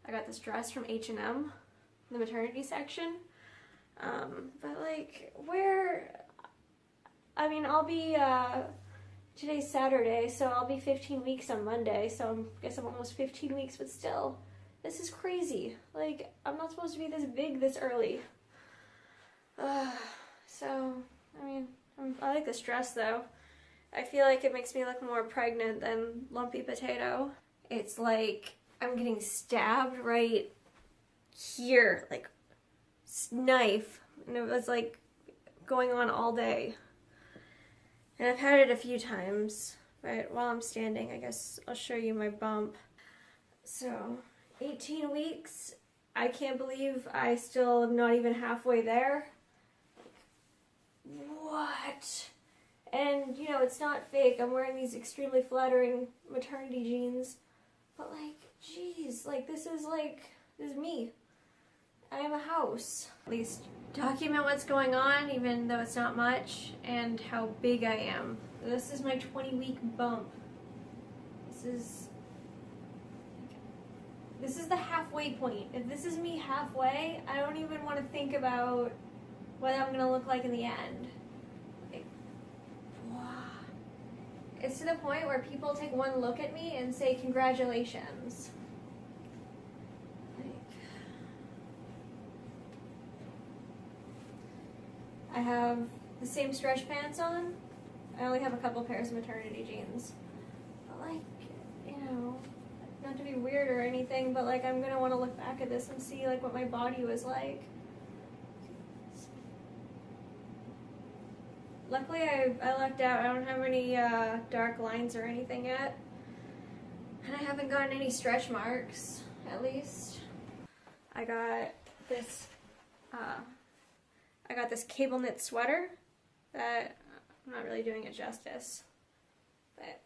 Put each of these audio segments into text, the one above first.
I got this dress from H&M, the maternity section. But like, I mean, I'll be, today's Saturday, so I'll be 15 weeks on Monday, so I guess I'm almost 15 weeks, but still, this is crazy. Like, I'm not supposed to be this big this early. So, I mean, I like this dress though. I feel like it makes me look more pregnant than lumpy potato. It's like I'm getting stabbed right here, like knife, and it was like going on all day. And I've had it a few times, but while I'm standing, I guess I'll show you my bump. So, 18 weeks, I can't believe I still am not even halfway there. What? And, you know, it's not fake. I'm wearing these extremely flattering maternity jeans. But, like, geez, like, this is me. I am a house. At least document what's going on, even though it's not much, and how big I am. This is my 20-week bump. This is the halfway point. If this is me halfway, I don't even want to think about what I'm going to look like in the end. It's to the point where people take one look at me and say, congratulations. Like, I have the same stretch pants on. I only have a couple pairs of maternity jeans. But like, you know, not to be weird or anything, but like I'm gonna want to look back at this and see like what my body was like. Luckily, I lucked out. I don't have any dark lines or anything yet. And I haven't gotten any stretch marks, at least. I got this cable knit sweater that I'm not really doing it justice, but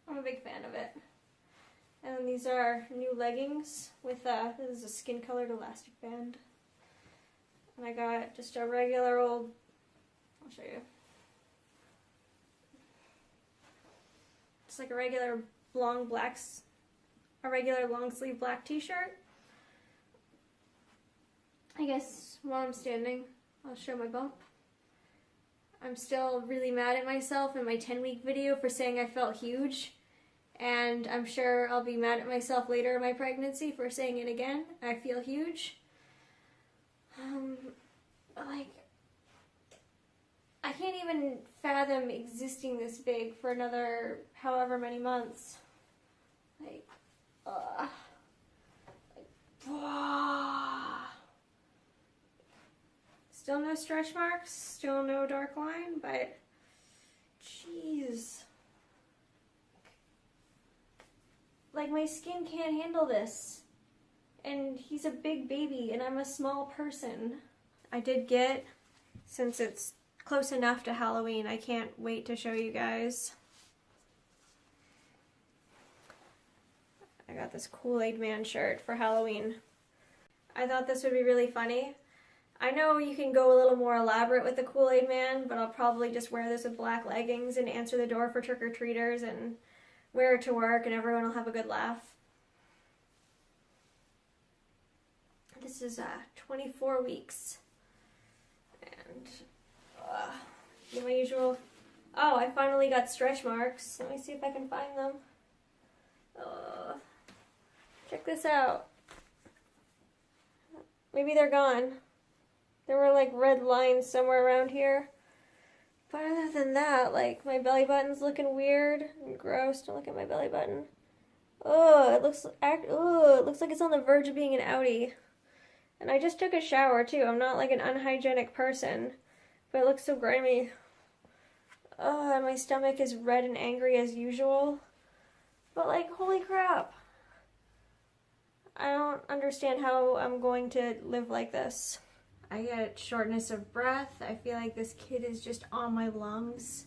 I'm a big fan of it. And then these are new leggings with, this is a skin colored elastic band. And I got just a regular old, I'll show you. Just like a regular long sleeve black t-shirt. I guess while I'm standing, I'll show my bump. I'm still really mad at myself in my 10-week video for saying I felt huge. And I'm sure I'll be mad at myself later in my pregnancy for saying it again. I feel huge. Like, I can't even fathom existing this big for another however many months. Like, Still no stretch marks, still no dark line, but jeez. Like, my skin can't handle this. And he's a big baby and I'm a small person. I did get, since it's close enough to Halloween, I can't wait to show you guys. I got this Kool-Aid Man shirt for Halloween. I thought this would be really funny. I know you can go a little more elaborate with the Kool-Aid Man, but I'll probably just wear this with black leggings and answer the door for trick-or-treaters and wear it to work and everyone will have a good laugh. This is 24 weeks. And my usual. Oh, I finally got stretch marks. Let me see if I can find them. Check this out. Maybe they're gone. There were like red lines somewhere around here. But other than that, like, my belly button's looking weird and gross. Don't look at my belly button. It looks like it's on the verge of being an outie. And I just took a shower too. I'm not like an unhygienic person, but it looks so grimy. And my stomach is red and angry as usual. But like, holy crap. I don't understand how I'm going to live like this. I get shortness of breath. I feel like this kid is just on my lungs.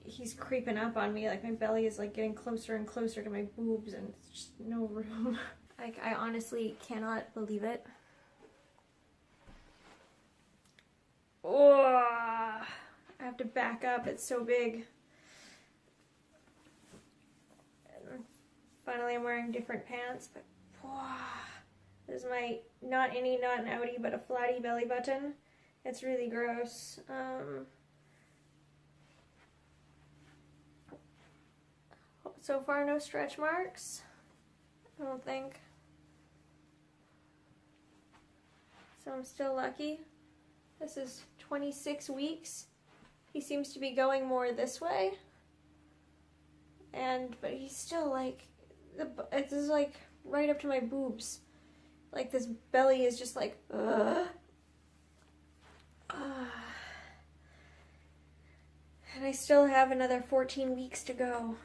He's creeping up on me. Like, my belly is like getting closer and closer to my boobs and it's just no room. Like, I honestly cannot believe it. Oh, I have to back up. It's so big. Finally I'm wearing different pants, but this is my not innie, not an outie, but a flatty belly button. It's really gross. So far no stretch marks, I don't think. So I'm still lucky. This is 26 weeks. He seems to be going more this way. But he's still like, this is like right up to my boobs. Like this belly is just like, And I still have another 14 weeks to go.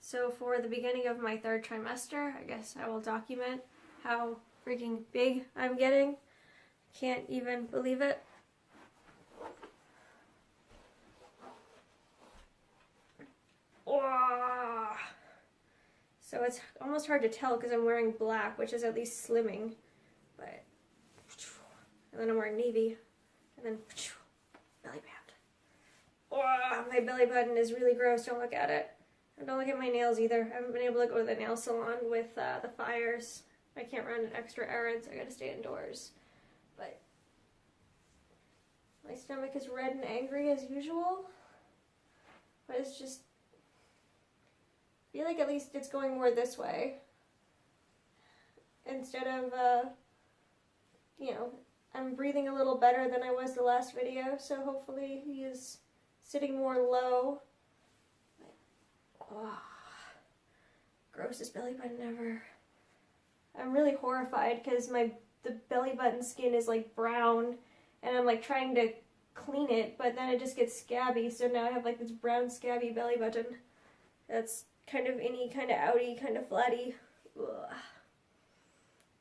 So for the beginning of my 3rd trimester, I guess I will document how freaking big I'm getting. Can't even believe it. So it's almost hard to tell because I'm wearing black, which is at least slimming. But, and then I'm wearing navy, and then belly band. My belly button is really gross. Don't look at it. And don't look at my nails either. I haven't been able to go to the nail salon with the fires. I can't run extra errands. I gotta stay indoors. But my stomach is red and angry as usual. But it's just, I feel like at least it's going more this way. Instead of, I'm breathing a little better than I was the last video. So hopefully he is sitting more low. Grossest belly button ever. I'm really horrified because the belly button skin is like brown, and I'm like trying to clean it, but then it just gets scabby, so now I have like this brown scabby belly button that's kind of innie, kind of outie, kind of flatty. Ugh.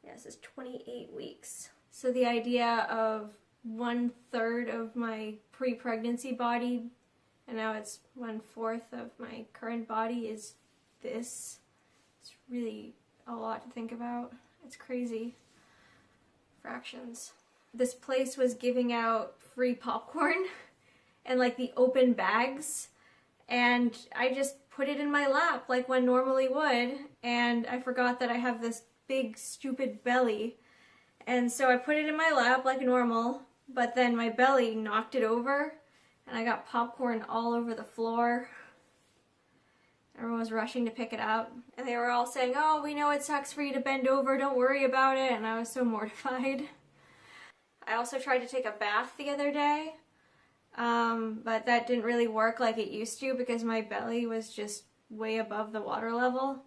Yeah, this is 28 weeks. So the idea of 1/3 of my pre-pregnancy body, and now it's 1/4 of my current body, is this. It's really a lot to think about. It's crazy. Fractions. This place was giving out free popcorn and like the open bags, and I just put it in my lap like one normally would, and I forgot that I have this big stupid belly, and so I put it in my lap like normal, but then my belly knocked it over and I got popcorn all over the floor. Everyone was rushing to pick it up, and they were all saying, "Oh, we know it sucks for you to bend over, don't worry about it," and I was so mortified. I also tried to take a bath the other day, but that didn't really work like it used to because my belly was just way above the water level.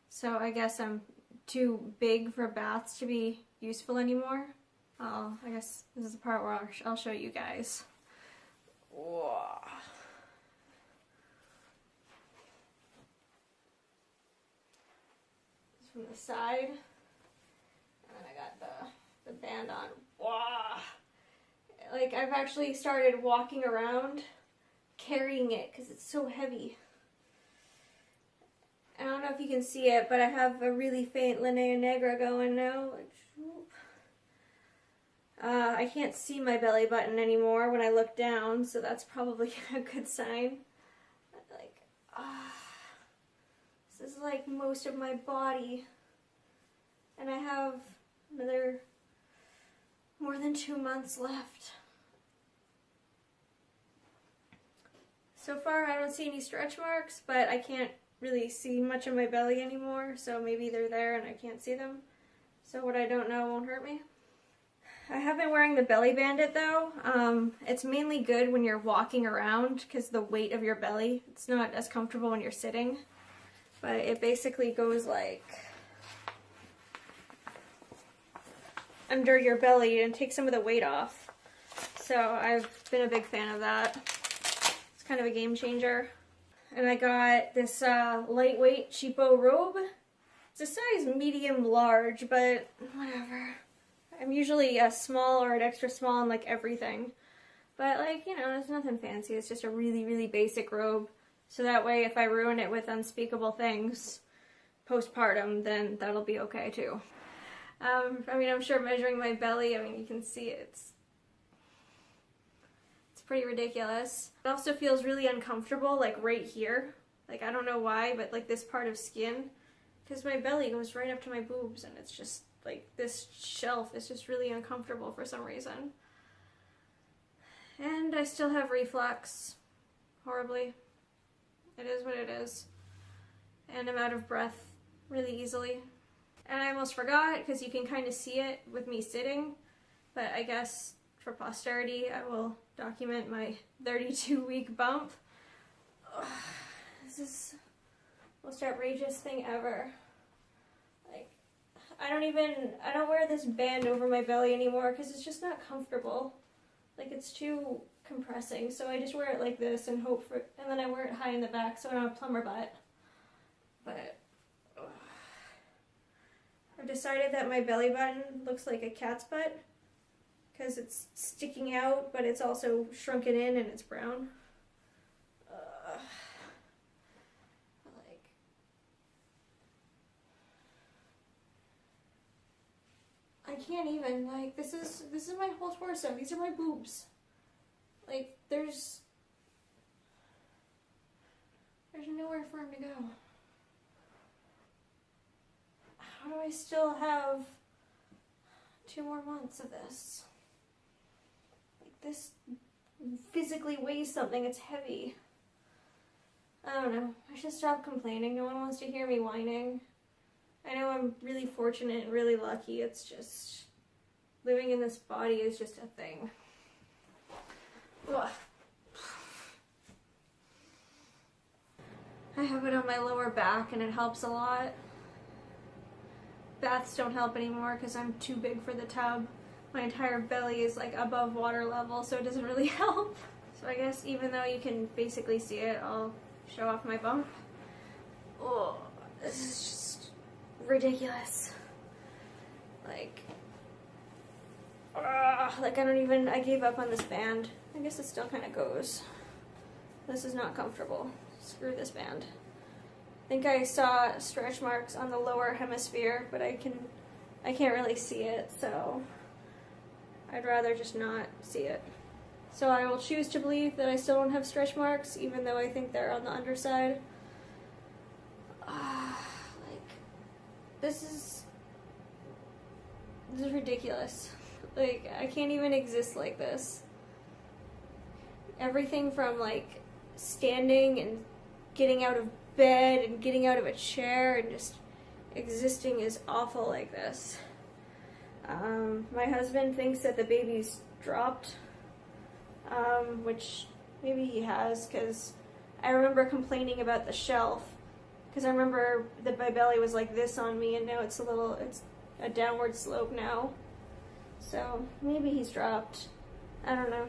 So I guess I'm too big for baths to be useful anymore. I guess this is the part where I'll show you guys. Whoa. From the side, and then I got the band on. Wow. Like, I've actually started walking around carrying it because it's so heavy. I don't know if you can see it, but I have a really faint linea negra going now. I can't see my belly button anymore when I look down, so that's probably a good sign. Like, this is like most of my body, and I have another more than 2 months left. So far I don't see any stretch marks, but I can't really see much of my belly anymore, so maybe they're there and I can't see them. So what I don't know won't hurt me. I have been wearing the belly bandit though. It's mainly good when you're walking around because the weight of your belly, it's not as comfortable when you're sitting. But it basically goes like under your belly and takes some of the weight off. So I've been a big fan of that. It's kind of a game changer. And I got this lightweight cheapo robe. It's a size medium large, but whatever. I'm usually a small or an extra small in like everything. But like, you know, it's nothing fancy. It's just a really, really basic robe. So that way, if I ruin it with unspeakable things postpartum, then that'll be okay too. I mean, I'm sure measuring my belly, I mean, you can see it's pretty ridiculous. It also feels really uncomfortable, like right here. Like, I don't know why, but like this part of skin because my belly goes right up to my boobs, and it's just like this shelf is just really uncomfortable for some reason. And I still have reflux, horribly. It is what it is. And I'm out of breath really easily. And I almost forgot, because you can kind of see it with me sitting, but I guess for posterity I will document my 32-week bump. Ugh, this is the most outrageous thing ever. Like, I don't wear this band over my belly anymore because it's just not comfortable. Like, it's too compressing, so I just wear it like this and and then I wear it high in the back so I don't have plumber butt. But I've decided that my belly button looks like a cat's butt because it's sticking out, but it's also shrunken in and it's brown. I can't even, like, this is my whole torso. These are my boobs. Like, there's nowhere for him to go. How do I still have 2 more months of this? Like, this physically weighs something. It's heavy. I don't know. I should stop complaining. No one wants to hear me whining. I know I'm really fortunate and really lucky. It's just, living in this body is just a thing. Ugh. I have it on my lower back and it helps a lot. Baths don't help anymore because I'm too big for the tub. My entire belly is like above water level, so it doesn't really help. So I guess even though you can basically see it, I'll show off my bump. Oh, this is just ridiculous. Like I gave up on this band. I guess it still kind of goes. This is not comfortable. Screw this band. I think I saw stretch marks on the lower hemisphere, but I can't really see it, so I'd rather just not see it. So I will choose to believe that I still don't have stretch marks, even though I think they're on the underside. This is ridiculous. Like, I can't even exist like this. Everything from, like, standing and getting out of bed and getting out of a chair and just existing is awful like this. My husband thinks that the baby's dropped, which maybe he has, because I remember complaining about the shelf, because I remember that my belly was like this on me, and now it's a downward slope now. So maybe he's dropped. I don't know.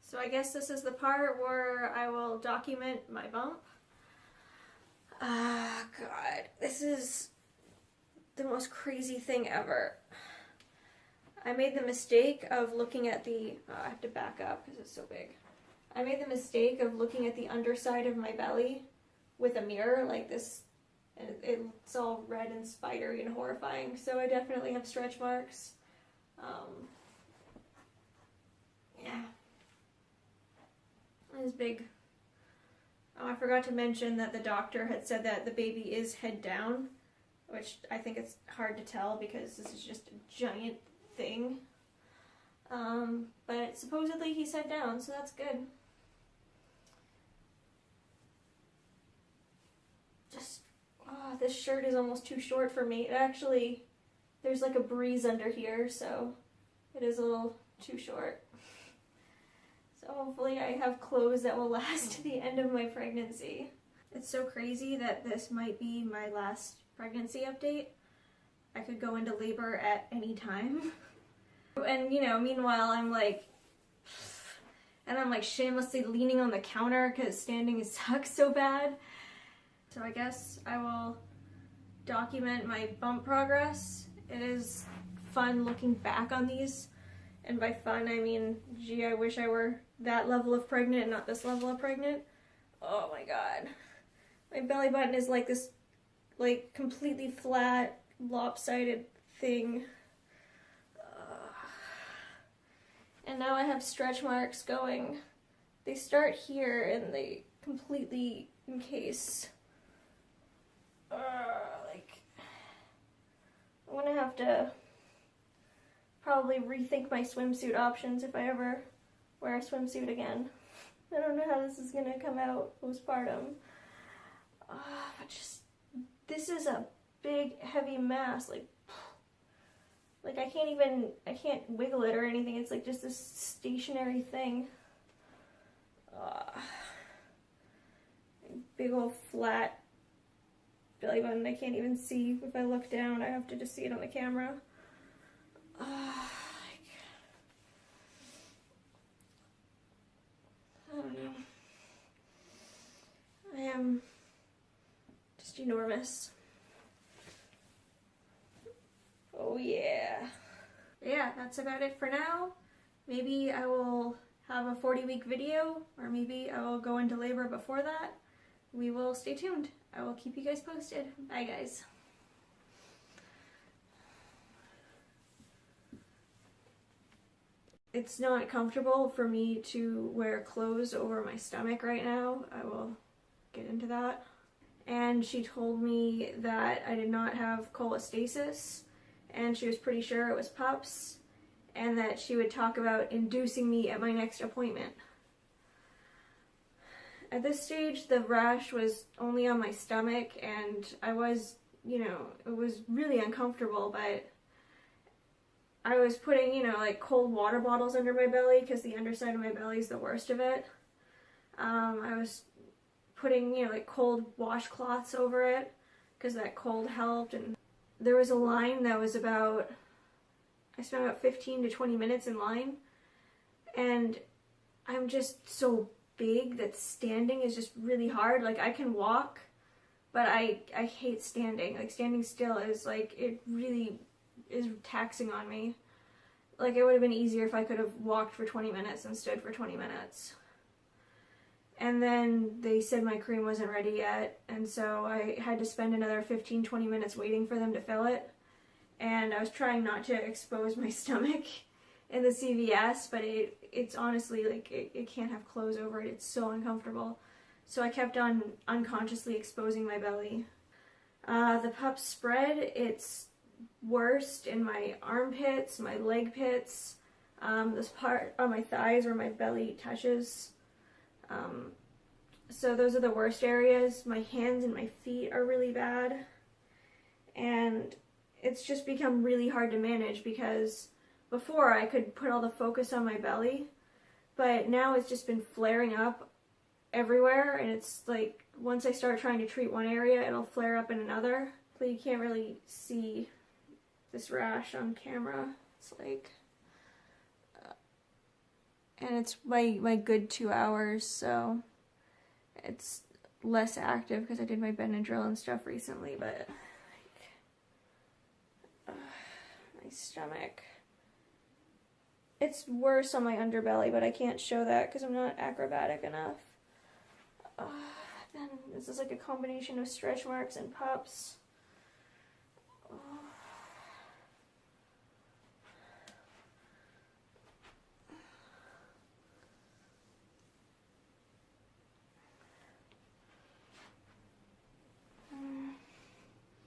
So I guess this is the part where I will document my bump. Ah, God, this is the most crazy thing ever. I made the mistake of looking at I have to back up because it's so big. I made the mistake of looking at the underside of my belly with a mirror like this, and it's all red and spidery and horrifying, so I definitely have stretch marks. Yeah. It's big. Oh, I forgot to mention that the doctor had said that the baby is head down, which I think it's hard to tell because this is just a giant thing. But supposedly he's head down, so that's good. This shirt is almost too short for me. There's like a breeze under here, so it is a little too short. So hopefully I have clothes that will last to the end of my pregnancy. It's so crazy that this might be my last pregnancy update. I could go into labor at any time. And meanwhile I'm like shamelessly leaning on the counter because standing sucks so bad. So I guess I will document my bump progress. It is fun looking back on these. And by fun, I mean, gee, I wish I were that level of pregnant and not this level of pregnant. Oh my God. My belly button is like this, like, completely flat, lopsided thing. And now I have stretch marks going they start here and they completely encase. Like, I'm gonna have to probably rethink my swimsuit options if I ever wear a swimsuit again. I don't know how this is gonna come out postpartum. But just, this is a big, heavy mass. Like I can't wiggle it or anything. It's like just this stationary thing. Big old flat belly button. I can't even see if I look down. I have to just see it on the camera. I don't know. I am just enormous. Oh yeah. Yeah, that's about it for now. Maybe I will have a 40-week video, or maybe I will go into labor before that. We will stay tuned. I will keep you guys posted. Bye guys. It's not comfortable for me to wear clothes over my stomach right now. I will get into that. And she told me that I did not have cholestasis, and she was pretty sure it was PUPS, and that she would talk about inducing me at my next appointment. At this stage, the rash was only on my stomach, and I was, it was really uncomfortable, but I was putting, like cold water bottles under my belly because the underside of my belly is the worst of it. I was putting, like cold washcloths over it because that cold helped. And there was a line that was I spent about 15 to 20 minutes in line, and I'm just so big that standing is just really hard. Like, I can walk, but I hate standing. Like, standing still is like, it really is taxing on me. Like, it would have been easier if I could have walked for 20 minutes and stood for 20 minutes. And then they said my cream wasn't ready yet, and so I had to spend another 15-20 minutes waiting for them to fill it. And I was trying not to expose my stomach in the CVS, but it's honestly, like, it can't have clothes over it. It's so uncomfortable. So I kept on unconsciously exposing my belly. The PUPS spread, it's worst in my armpits, my leg pits, this part on my thighs where my belly touches. So those are the worst areas. My hands and my feet are really bad. And it's just become really hard to manage because before I could put all the focus on my belly, but now it's just been flaring up everywhere, and it's like once I start trying to treat one area, it'll flare up in another. But you can't really see this rash on camera. It's like, and it's my good 2 hours, so it's less active because I did my Benadryl and stuff recently, but my stomach. It's worse on my underbelly, but I can't show that because I'm not acrobatic enough. Then this is like a combination of stretch marks and PUPS.